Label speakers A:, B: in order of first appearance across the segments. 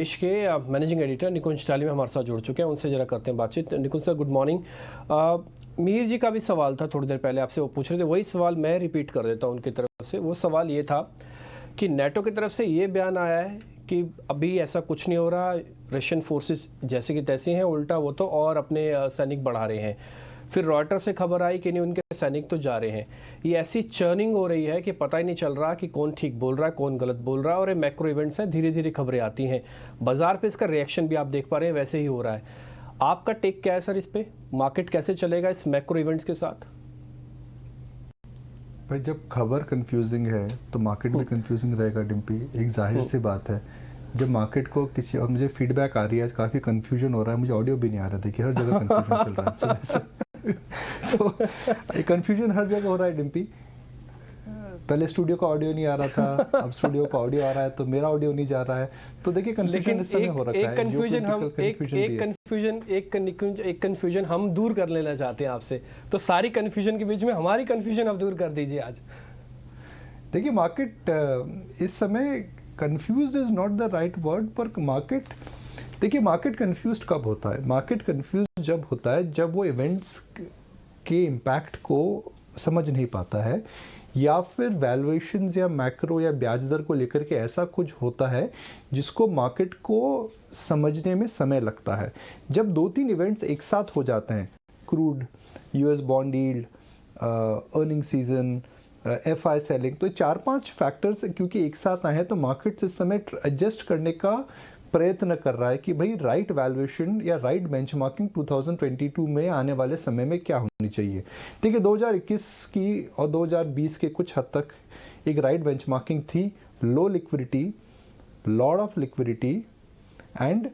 A: देश के managing editor निकुंज टाली में हमारे साथ जुड़ चुके हैं, उनसे जरा करते हैं बातचीत। निकुंज सर, गुड मॉर्निंग। मीर जी का भी सवाल था थोड़ी देर पहले आपसे, वो पूछ रहे थे, वही सवाल मैं रिपीट कर देता हूँ उनकी तरफ से। वो सवाल ये था कि नेटो की तरफ से ये बयान आया है कि अभी ऐसा कुछ नहीं हो रहा, रशियन फोर्सेस जैसे कि तैसी हैं, उल्टा वो तो और अपने सैनिक बढ़ा रहे हैं। फिर रॉयटर से खबर आई कि नहीं, उनके सैनिक तो जा रहे हैं। ये ऐसी चर्निंग हो रही है कि पता ही नहीं चल रहा कि कौन ठीक बोल रहा है, कौन गलत बोल रहा है। और ये मैक्रो इवेंट्स हैं, धीरे धीरे खबरें आती हैं, बाजार पे इसका रिएक्शन भी आप देख पा रहे हैं वैसे ही हो रहा है। आपका टेक क्या है सर इस पे? मार्केट कैसे चलेगा इस मैक्रो इवेंट्स के साथ?
B: भाई, जब खबर कंफ्यूजिंग है तो मार्केट भी कंफ्यूजिंग रहेगा डिम्पी, एक जाहिर सी बात है। जब मार्केट को किसी, और मुझे फीडबैक आ रही है काफ़ी कंफ्यूजन हो रहा है, मुझे ऑडियो भी नहीं आ रहा था कि हर जगह कंफ्यूजन चल रहा है। तो ये कंफ्यूजन हर जगह हो रहा है डिम्पी। पहले स्टूडियो का ऑडियो नहीं आ रहा था, अब स्टूडियो का ऑडियो आ रहा है, तो मेरा ऑडियो नहीं जा रहा है। तो देखिए कंफ्यूजन इस समय हो रखा है।
A: एक कंफ्यूजन हम दूर कर लेना चाहते हैं आपसे, तो सारी कंफ्यूजन के बीच में हमारी कंफ्यूजन आप दूर कर दीजिए आज।
B: देखिए, मार्केट इस समय confused is not the right word, पर मार्केट, देखिए मार्केट कंफ्यूज्ड कब होता है? मार्केट कंफ्यूज्ड जब होता है जब वो इवेंट्स के इम्पैक्ट को समझ नहीं पाता है, या फिर वैल्यूएशंस या मैक्रो या ब्याज दर को लेकर के ऐसा कुछ होता है जिसको मार्केट को समझने में समय लगता है। जब 2-3 इवेंट्स एक साथ हो जाते हैं, crude, US bond yield, earning season, FI selling, तो 4-5 फैक्टर्स क्योंकि एक साथ आए हैं, तो मार्केट इस समय एडजस्ट करने का प्रयत्न कर रहा है कि भाई राइट वैल्यूएशन या राइट बेंचमार्किंग 2022 में आने वाले समय में क्या होनी चाहिए। देखिए 2021 की और 2020 के कुछ हद तक एक राइट बेंचमार्किंग थी, low liquidity, lot of liquidity, and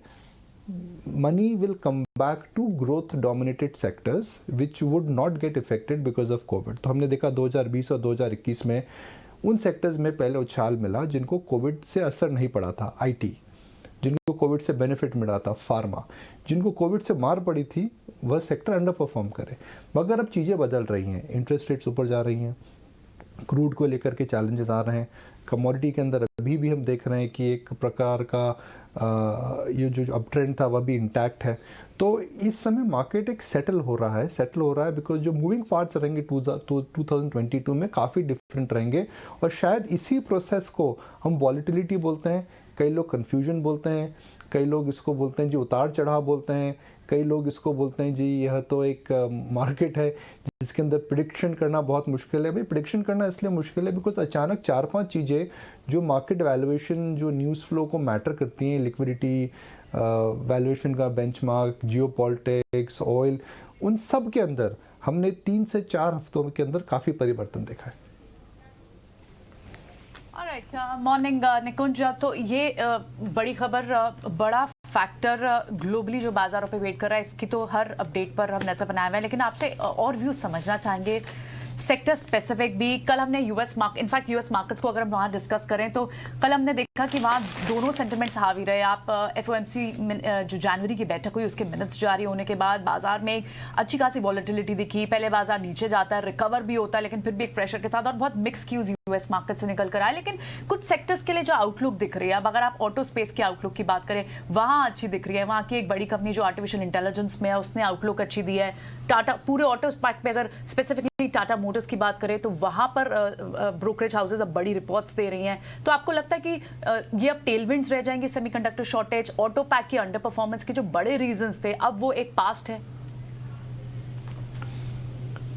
B: money will come back to growth dominated sectors which would not get affected because of COVID। तो हमने देखा 2020 और 2021 में उन सेक्टर्स में पहले उछाल मिला जिनको कोविड से असर नहीं पड़ा था, आईटी, जिनको कोविड से बेनिफिट मिला था, फार्मा, जिनको कोविड से मार पड़ी थी वह सेक्टर अंडर परफॉर्म करे। मगर अब चीज़ें बदल रही हैं, इंटरेस्ट रेट्स ऊपर जा रही हैं, क्रूड को लेकर के चैलेंजेस आ रहे हैं, कमोडिटी के अंदर अभी भी हम देख रहे हैं कि एक प्रकार का ये जो अप ट्रेंड था वह भी इंटैक्ट है। तो इस समय मार्केट एक सेटल हो रहा है बिकॉज जो मूविंग पार्ट्स रहेंगे 2022 में काफ़ी डिफरेंट रहेंगे, और शायद इसी प्रोसेस को हम वॉलिटिलिटी बोलते हैं, कई लोग कन्फ्यूजन बोलते हैं, कई लोग इसको बोलते हैं जी उतार चढ़ाव बोलते हैं, कई लोग इसको बोलते हैं जी यह तो एक मार्केट है जिसके अंदर प्रिडिक्शन करना बहुत मुश्किल है। भाई प्रिडिक्शन करना इसलिए मुश्किल है बिकॉज अचानक 4-5 चीज़ें जो मार्केट वैल्यूएशन, जो न्यूज़ फ्लो को मैटर करती हैं, लिक्विडिटी, वैल्यूएशन का बेंचमार्क, जियोपॉलिटिक्स, ऑयल, उन सब के अंदर हमने 3 से 4 हफ्तों के अंदर काफ़ी परिवर्तन देखा है।
C: मॉर्निंग निकुंज, तो ये बड़ी खबर, बड़ा फैक्टर ग्लोबली जो बाजारों पे वेट कर रहा है, इसकी तो हर अपडेट पर हम नजर बनाए हुए हैं, लेकिन आपसे और व्यू समझना चाहेंगे सेक्टर स्पेसिफिक भी। कल हमने यूएस मार्केट्स को अगर हम वहाँ डिस्कस करें तो कल हमने देखा कि वहाँ दोनों सेंटिमेंट्स हावी रहे। आप एफओएमसी जो जनवरी की बैठक हुई उसके मिनट्स जारी होने के बाद बाजार में अच्छी खासी वॉलेटिलिटी दिखी। पहले बाजार नीचे जाता है, रिकवर भी होता है, लेकिन फिर भी एक प्रेशर के साथ, और बहुत मिक्स क्यूज यूएस मार्केट से निकल कर आए। लेकिन कुछ सेक्टर्स के लिए जो आउटलुक दिख रही है, अब अगर आप ऑटो स्पेस की आउटलुक की बात करें, वहाँ अच्छी दिख रही है। वहाँ की एक बड़ी कंपनी जो आर्टिफिशियल इंटेलिजेंस में है, उसने आउटलुक अच्छी दी है। टाटा, पूरे ऑटो स्पेक्ट पे अगर स्पेसिफिकली टाटा मोटर्स की बात करें तो वहां पर ब्रोकरेज हाउसेज अब बड़ी रिपोर्ट्स दे रही हैं। तो आपको लगता है कि ये अब टेलविंड्स रह जाएंगे? सेमीकंडक्टर शॉर्टेज, ऑटो पैक की अंडर परफॉर्मेंस के जो बड़े रीजंस थे, अब वो एक पास्ट है?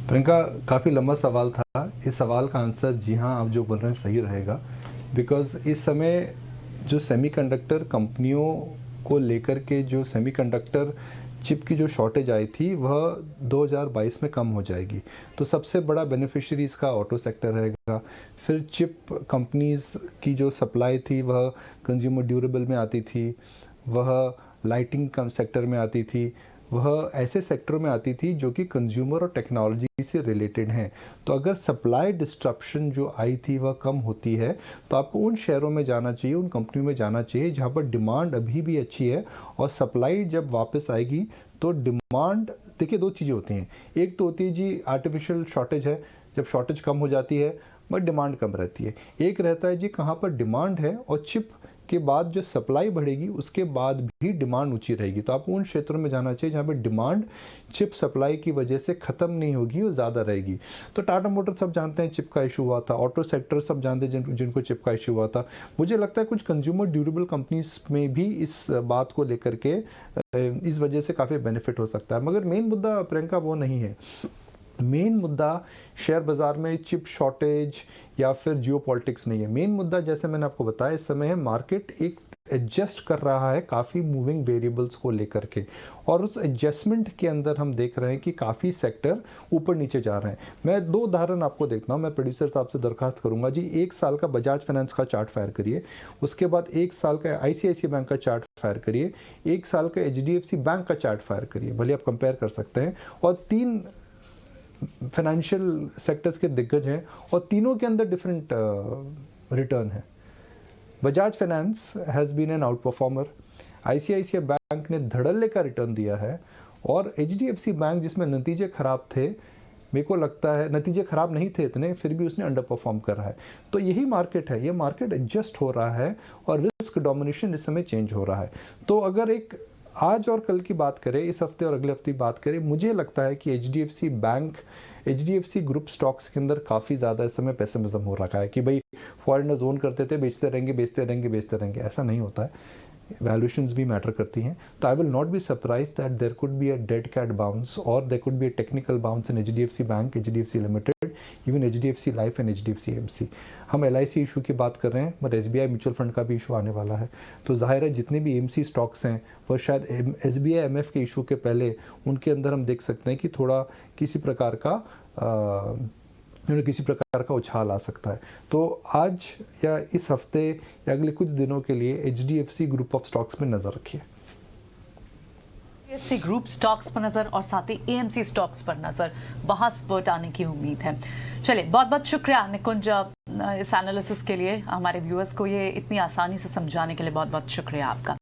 B: प्रियंका, काफ़ी लंबा सवाल था। इस सवाल का आंसर जी हाँ आप जो बोल रहे हैं सही रहेगा, बिकॉज इस समय जो सेमीकंडक्टर कंपनियों को लेकर के जो सेमीकंडक्टर चिप की जो शॉर्टेज आई थी वह 2022 में कम हो जाएगी। तो सबसे बड़ा बेनिफिशियरी इसका ऑटो सेक्टर रहेगा। फिर चिप कंपनीज की जो सप्लाई थी वह कंज्यूमर ड्यूरेबल में आती थी, वह लाइटिंग सेक्टर में आती थी, वह ऐसे सेक्टरों में आती थी जो कि कंज्यूमर और टेक्नोलॉजी से रिलेटेड हैं। तो अगर सप्लाई डिस्ट्रप्शन जो आई थी वह कम होती है तो आपको उन शहरों में जाना चाहिए, उन कंपनियों में जाना चाहिए जहां पर डिमांड अभी भी अच्छी है, और सप्लाई जब वापस आएगी तो डिमांड, देखिए 2 चीज़ें होती हैं। एक तो होती है जी आर्टिफिशियल शॉर्टेज है, जब शॉर्टेज कम हो जाती है बट डिमांड कम रहती है। एक रहता है जी कहाँ पर डिमांड है और चिप के बाद जो सप्लाई बढ़ेगी उसके बाद भी डिमांड ऊंची रहेगी। तो आपको उन क्षेत्रों में जाना चाहिए जहाँ पे डिमांड चिप सप्लाई की वजह से ख़त्म नहीं होगी, वो ज़्यादा रहेगी। तो टाटा मोटर सब जानते हैं चिप का इशू हुआ था, ऑटो सेक्टर सब जानते हैं जिनको चिप का इशू हुआ था। मुझे लगता है कुछ कंज्यूमर ड्यूरेबल कंपनीज में भी इस बात को लेकर के इस वजह से काफ़ी बेनिफिट हो सकता है। मगर मेन मुद्दा प्रियंका वो नहीं है। मेन मुद्दा शेयर बाज़ार में चिप शॉर्टेज या फिर जियोपॉलिटिक्स नहीं है। मेन मुद्दा जैसे मैंने आपको बताया इस समय है मार्केट एक एडजस्ट कर रहा है काफ़ी मूविंग वेरिएबल्स को लेकर के, और उस एडजस्टमेंट के अंदर हम देख रहे हैं कि काफ़ी सेक्टर ऊपर नीचे जा रहे हैं। मैं 2 उदाहरण आपको देखता हूँ। मैं प्रोड्यूसर साहब से दरखास्त करूंगा जी, 1 साल का बजाज फाइनेंस का चार्ट फायर करिए, उसके बाद 1 साल का ICICI बैंक का चार्ट फायर करिए, 1 साल का HDFC बैंक का चार्ट फायर करिए, भले आप कंपेयर कर सकते हैं। और 3 फाइनेंशियल सेक्टर्स के दिग्गज हैं और तीनों के अंदर डिफरेंट रिटर्न है। Bajaj finance has been an out performer, ICICI bank ने धड़ल्ले का रिटर्न दिया है, और HDFC बैंक जिसमें नतीजे खराब थे, मेरे को लगता है नतीजे खराब नहीं थे इतने, फिर भी उसने अंडर परफॉर्म कर रहा है। तो यही मार्केट है, ये मार्केट एडजस्ट हो रहा है और रिस्क डोमिनेशन इस समय चेंज हो रहा है। तो अगर एक आज और कल की बात करें, इस हफ्ते और अगले हफ्ते की बात करें, मुझे लगता है कि HDFC bank, HDFC group stocks के अंदर काफ़ी ज़्यादा इस समय पेसिमिज्म हो रखा है कि भाई फॉरेनर्स ओन करते थे, बेचते रहेंगे बेचते रहेंगे बेचते रहेंगे। ऐसा नहीं होता है, वैल्यूएशंस भी मैटर करती हैं। तो I will not be surprise that there could be a dead cat bounce और there could be a technical bounce in HDFC bank, HDFC limited, even HDFC life and HDFC AMC। हम LIC issue की बात कर रहे हैं, but SBI mutual fund का भी issue आने वाला है। तो जाहिर है जितने भी AMC स्टॉक्स हैं वो शायद SBI MF के इशू के पहले उनके अंदर हम देख सकते हैं कि थोड़ा किसी प्रकार का उछाल आ सकता है। तो आज या इस हफ्ते या अगले कुछ दिनों के लिए HDFC ग्रुप ऑफ स्टॉक्स में नजर रखिए।
C: HDFC ग्रुप स्टॉक्स पर नजर और साथ ही AMC स्टॉक्स पर नजर, वहां स्पर्ट आने की उम्मीद है। चलिए, बहुत बहुत शुक्रिया निकुंज इस एनालिसिस के लिए, हमारे व्यूअर्स को ये इतनी आसानी से समझाने के लिए बहुत बहुत शुक्रिया आपका।